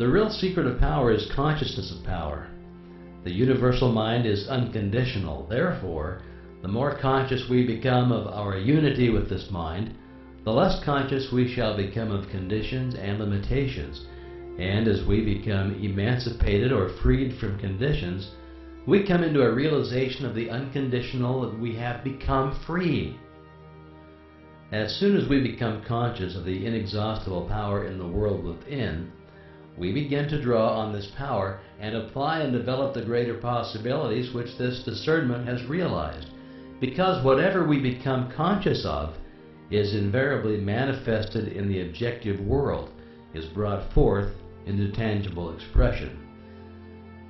The real secret of power is consciousness of power. The universal mind is unconditional. Therefore, the more conscious we become of our unity with this mind, the less conscious we shall become of conditions and limitations. And as we become emancipated or freed from conditions, we come into a realization of the unconditional, that we have become free. As soon as we become conscious of the inexhaustible power in the world within, we begin to draw on this power and apply and develop the greater possibilities which this discernment has realized. Because whatever we become conscious of is invariably manifested in the objective world, is brought forth into tangible expression.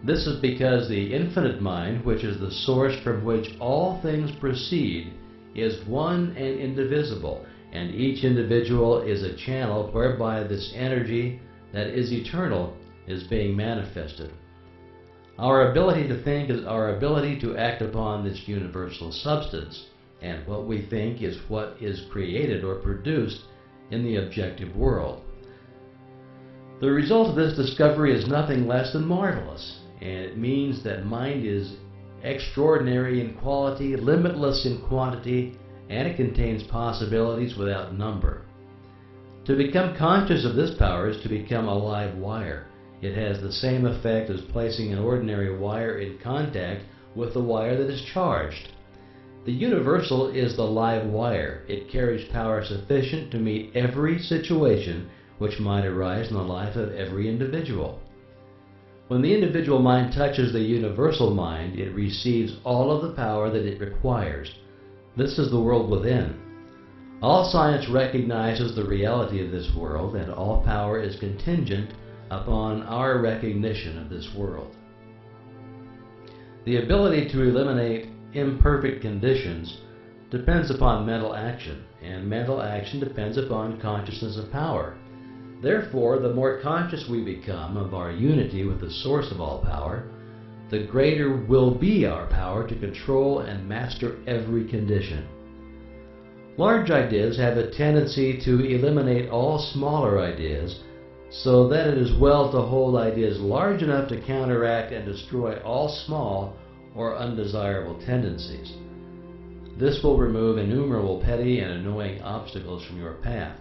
This is because the infinite mind, which is the source from which all things proceed, is one and indivisible, and each individual is a channel whereby this energy that is eternal is being manifested. Our ability to think is our ability to act upon this universal substance, and what we think is what is created or produced in the objective world. The result of this discovery is nothing less than marvelous, and it means that mind is extraordinary in quality, limitless in quantity, and it contains possibilities without number. To become conscious of this power is to become a live wire. It has the same effect as placing an ordinary wire in contact with the wire that is charged. The universal is the live wire. It carries power sufficient to meet every situation which might arise in the life of every individual. When the individual mind touches the universal mind, it receives all of the power that it requires. This is the world within. All science recognizes the reality of this world, and all power is contingent upon our recognition of this world. The ability to eliminate imperfect conditions depends upon mental action, and mental action depends upon consciousness of power. Therefore, the more conscious we become of our unity with the source of all power, the greater will be our power to control and master every condition. Large ideas have a tendency to eliminate all smaller ideas, so that it is well to hold ideas large enough to counteract and destroy all small or undesirable tendencies. This will remove innumerable petty and annoying obstacles from your path.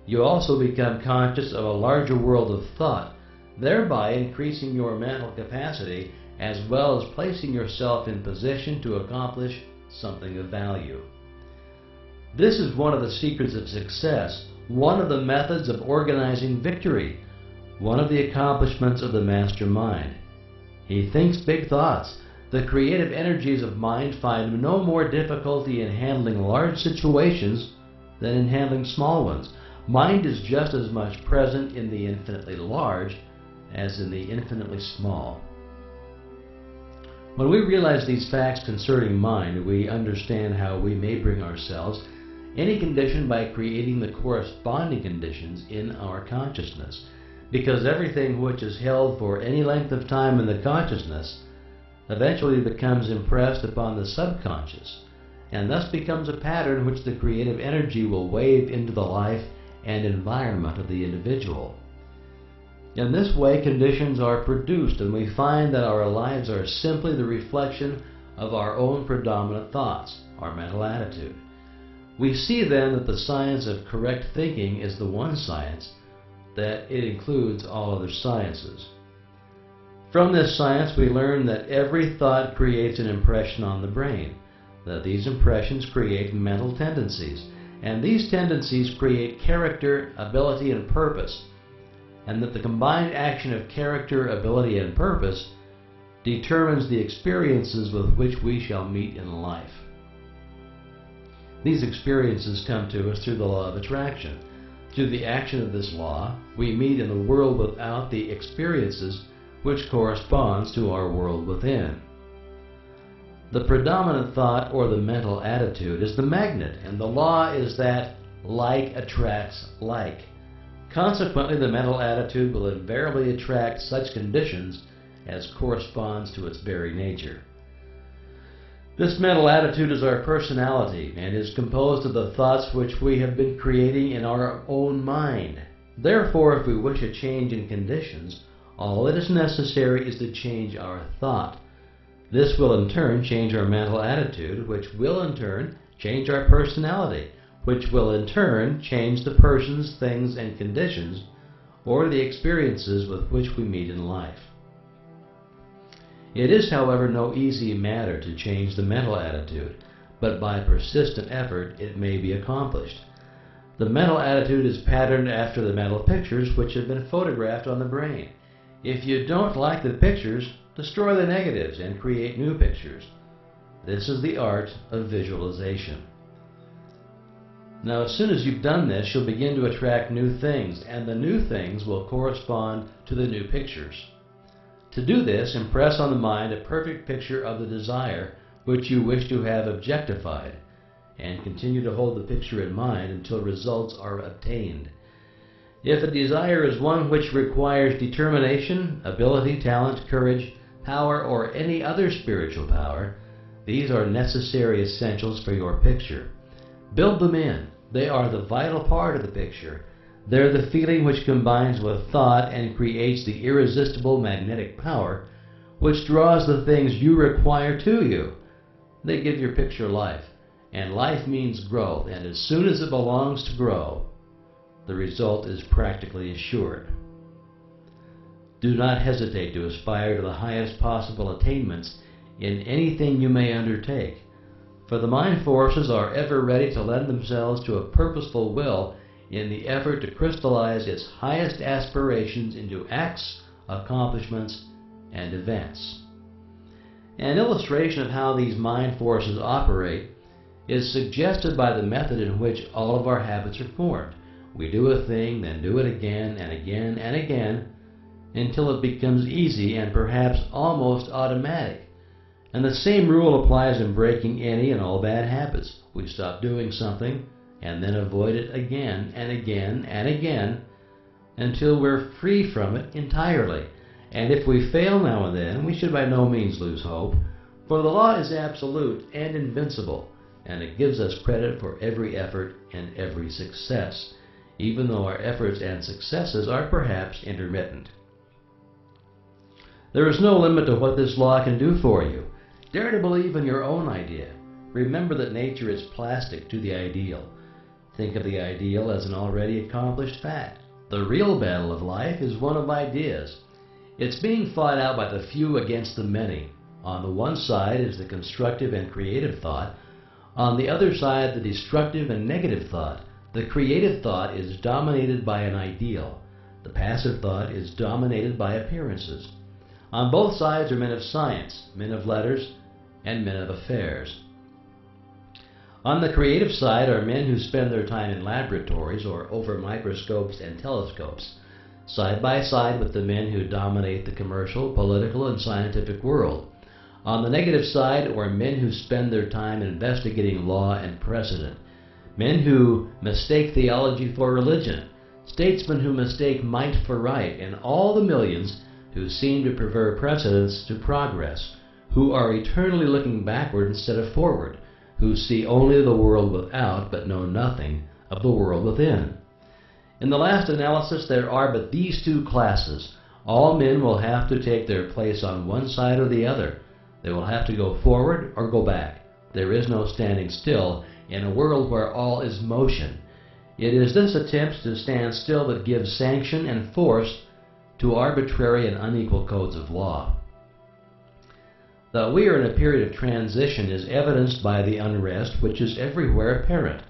You also become conscious of a larger world of thought, thereby increasing your mental capacity as well as placing yourself in position to accomplish something of value. This is one of the secrets of success, one of the methods of organizing victory, one of the accomplishments of the master mind. He thinks big thoughts. The creative energies of mind find no more difficulty in handling large situations than in handling small ones. Mind is just as much present in the infinitely large as in the infinitely small. When we realize these facts concerning mind, we understand how we may bring ourselves any condition by creating the corresponding conditions in our consciousness, because everything which is held for any length of time in the consciousness eventually becomes impressed upon the subconscious, and thus becomes a pattern which the creative energy will wave into the life and environment of the individual. In this way, conditions are produced, and we find that our lives are simply the reflection of our own predominant thoughts, our mental attitude. We see then that the science of correct thinking is the one science, that it includes all other sciences. From this science we learn that every thought creates an impression on the brain, that these impressions create mental tendencies, and these tendencies create character, ability, and purpose, and that the combined action of character, ability, and purpose determines the experiences with which we shall meet in life. These experiences come to us through the law of attraction. Through the action of this law, we meet in the world without the experiences which corresponds to our world within. The predominant thought or the mental attitude is the magnet, and the law is that like attracts like. Consequently, the mental attitude will invariably attract such conditions as corresponds to its very nature. This mental attitude is our personality and is composed of the thoughts which we have been creating in our own mind. Therefore, if we wish a change in conditions, all that is necessary is to change our thought. This will in turn change our mental attitude, which will in turn change our personality, which will in turn change the persons, things, and conditions, or the experiences with which we meet in life. It is, however, no easy matter to change the mental attitude, but by persistent effort it may be accomplished. The mental attitude is patterned after the mental pictures which have been photographed on the brain. If you don't like the pictures, destroy the negatives and create new pictures. This is the art of visualization. Now, as soon as you've done this, you'll begin to attract new things, and the new things will correspond to the new pictures. To do this, impress on the mind a perfect picture of the desire which you wish to have objectified, and continue to hold the picture in mind until results are obtained. If a desire is one which requires determination, ability, talent, courage, power, or any other spiritual power, these are necessary essentials for your picture. Build them in. They are the vital part of the picture. They're the feeling which combines with thought and creates the irresistible magnetic power which draws the things you require to you. They give your picture life, and life means growth, and as soon as it belongs to grow, the result is practically assured. Do not hesitate to aspire to the highest possible attainments in anything you may undertake, for the mind forces are ever ready to lend themselves to a purposeful will in the effort to crystallize its highest aspirations into acts, accomplishments, and events. An illustration of how these mind forces operate is suggested by the method in which all of our habits are formed. We do a thing, then do it again and again and again until it becomes easy and perhaps almost automatic. And the same rule applies in breaking any and all bad habits. We stop doing something and then avoid it again and again and again until we're free from it entirely. And if we fail now and then, we should by no means lose hope, for the law is absolute and invincible, and it gives us credit for every effort and every success, even though our efforts and successes are perhaps intermittent. There is no limit to what this law can do for you. Dare to believe in your own idea. Remember that nature is plastic to the ideal. Think of the ideal as an already accomplished fact. The real battle of life is one of ideas. It's being fought out by the few against the many. On the one side is the constructive and creative thought. On the other side, the destructive and negative thought. The creative thought is dominated by an ideal. The passive thought is dominated by appearances. On both sides are men of science, men of letters, and men of affairs. On the creative side are men who spend their time in laboratories or over microscopes and telescopes, side by side with the men who dominate the commercial, political, and scientific world. On the negative side are men who spend their time investigating law and precedent, men who mistake theology for religion, statesmen who mistake might for right, and all the millions who seem to prefer precedents to progress, who are eternally looking backward instead of forward, who see only the world without but know nothing of the world within. In the last analysis, there are but these two classes. All men will have to take their place on one side or the other. They will have to go forward or go back. There is no standing still in a world where all is motion. It is this attempt to stand still that gives sanction and force to arbitrary and unequal codes of law. That we are in a period of transition is evidenced by the unrest which is everywhere apparent.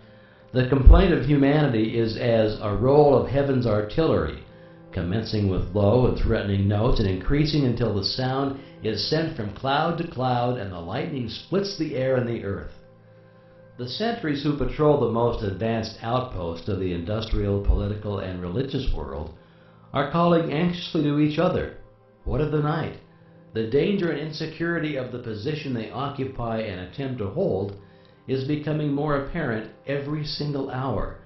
The complaint of humanity is as a roll of heaven's artillery, commencing with low and threatening notes and increasing until the sound is sent from cloud to cloud and the lightning splits the air and the earth. The sentries who patrol the most advanced outpost of the industrial, political, and religious world are calling anxiously to each other. What of the night? The danger and insecurity of the position they occupy and attempt to hold is becoming more apparent every single hour.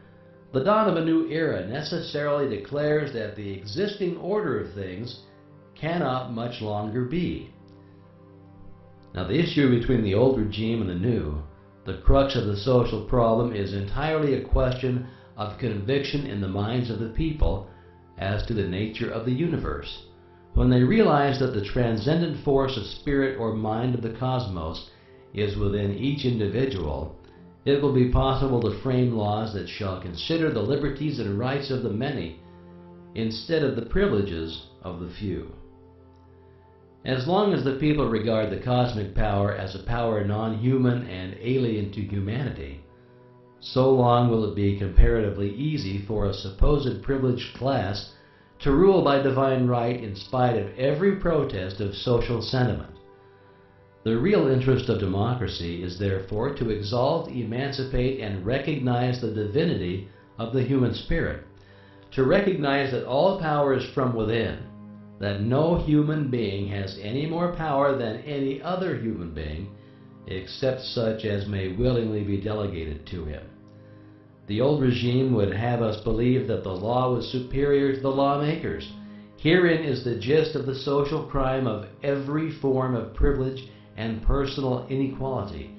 The dawn of a new era necessarily declares that the existing order of things cannot much longer be. Now, the issue between the old regime and the new, the crux of the social problem, is entirely a question of conviction in the minds of the people as to the nature of the universe. When they realize that the transcendent force of spirit or mind of the cosmos is within each individual, it will be possible to frame laws that shall consider the liberties and rights of the many instead of the privileges of the few. As long as the people regard the cosmic power as a power non-human and alien to humanity, so long will it be comparatively easy for a supposed privileged class to rule by divine right in spite of every protest of social sentiment. The real interest of democracy is therefore to exalt, emancipate, and recognize the divinity of the human spirit, to recognize that all power is from within, that no human being has any more power than any other human being, except such as may willingly be delegated to him. The old regime would have us believe that the law was superior to the lawmakers. Herein is the gist of the social crime of every form of privilege and personal inequality,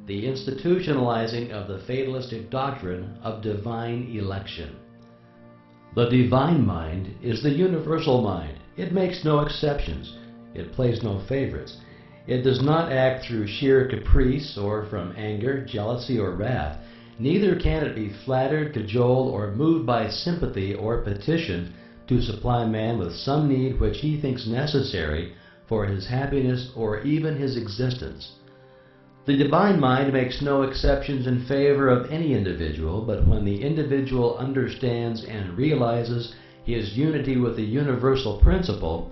the institutionalizing of the fatalistic doctrine of divine election. The divine mind is the universal mind. It makes no exceptions. It plays no favorites. It does not act through sheer caprice or from anger, jealousy, or wrath. Neither can it be flattered, cajoled, or moved by sympathy or petition to supply man with some need which he thinks necessary for his happiness or even his existence. The divine mind makes no exceptions in favor of any individual, but when the individual understands and realizes his unity with the universal principle,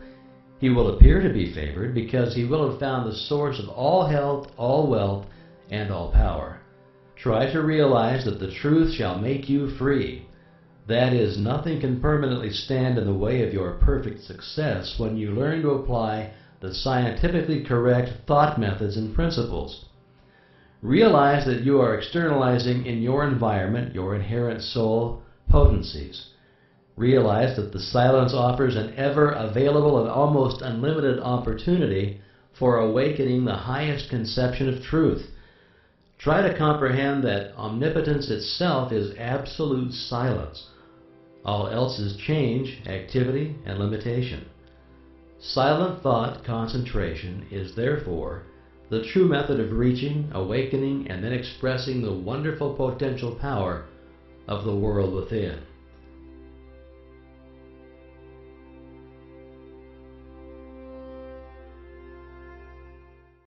he will appear to be favored because he will have found the source of all health, all wealth, and all power. Try to realize that the truth shall make you free. That is, nothing can permanently stand in the way of your perfect success when you learn to apply the scientifically correct thought methods and principles. Realize that you are externalizing in your environment your inherent soul potencies. Realize that the silence offers an ever available and almost unlimited opportunity for awakening the highest conception of truth. Try to comprehend that omnipotence itself is absolute silence. All else is change, activity, and limitation. Silent thought concentration is therefore the true method of reaching, awakening, and then expressing the wonderful potential power of the world within.